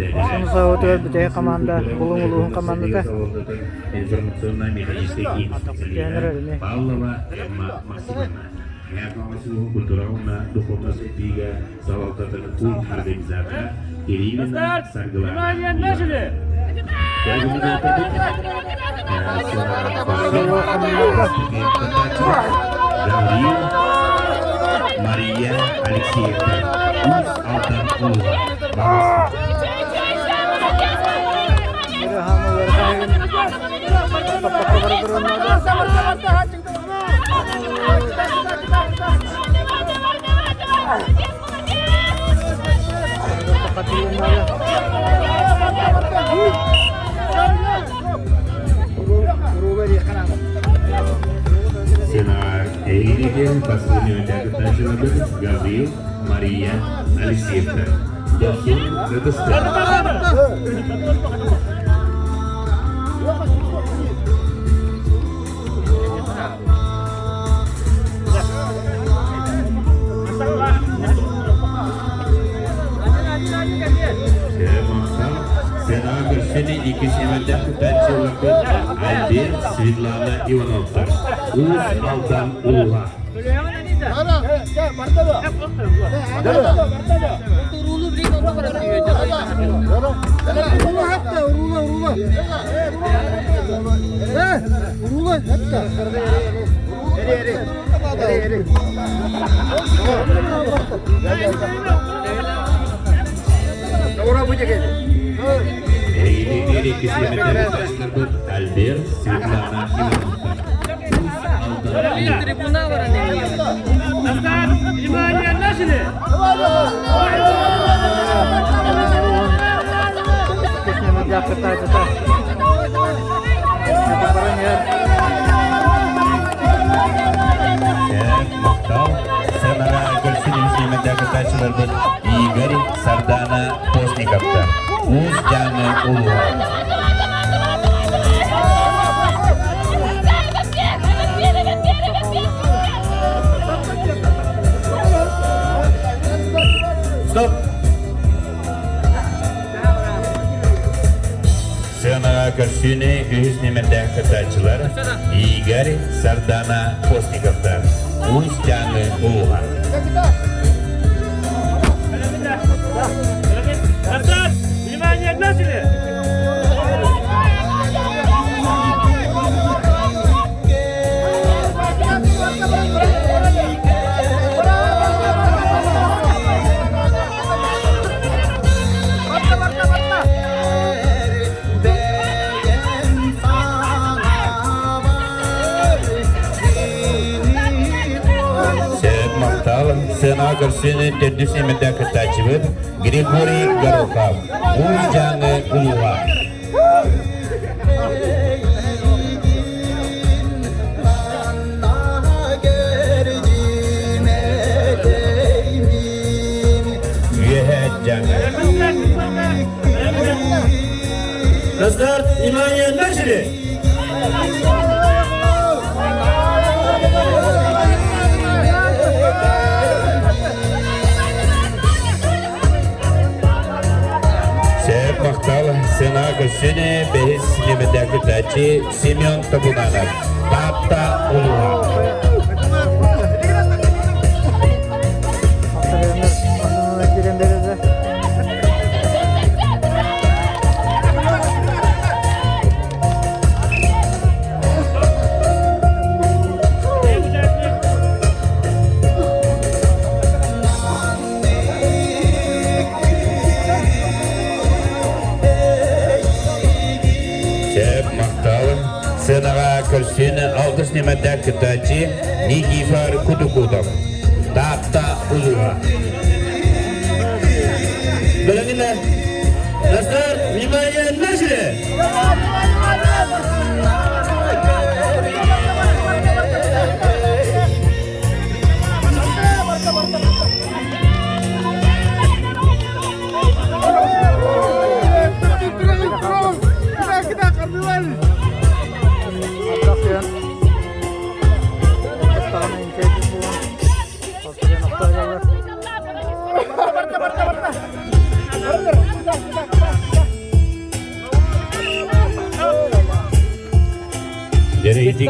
Şunu sağ bir komanda, bulun komandada. General ini. Informasi kulturalna duhovnost tiga salawatan organizata Irina Sargala. Maria Alexeyevna Uz Altan Ulva. Senar Eğili'nin basını önderdi taşınadır Gabriel Maria Alexeyevna. Dosun Rıdıs'tır. Seni iki semenden tutarçılıkı Albin Svidlana Ivanov'tur. Uz Altan Ulva. Eğilir ikisi semenden tutarçılıkı Albin Svidlana Ivanov'tur. Tribuna var anne. Aslan, İmaniye nasıl? Игорь Сардана Постников'ta. Uz Canı Ulva. Стоп! Sığınağa karşını üst nimenden kıtaçılar Igor Sardana Postnikov'ta. Uz Canı Ulva. Aslan, İmaniye nasıl? Sığınağa karşını tedris nimenden kıtaçılar Grigoriy Горохов. Uz Canı Ulva. Yühet Canı. Aslan, İmaniye nasıl? Sığınağa karşını behis nimenden kıtaçı Semyon Tobunanov. Tata Ulva. Sığınağa karşını aldız nimenden kıtaçı Nikifor Kudukudov. Tata Ulva. Bilanglar, dostlar, İmaniye nasıl? Barta. Gereğdi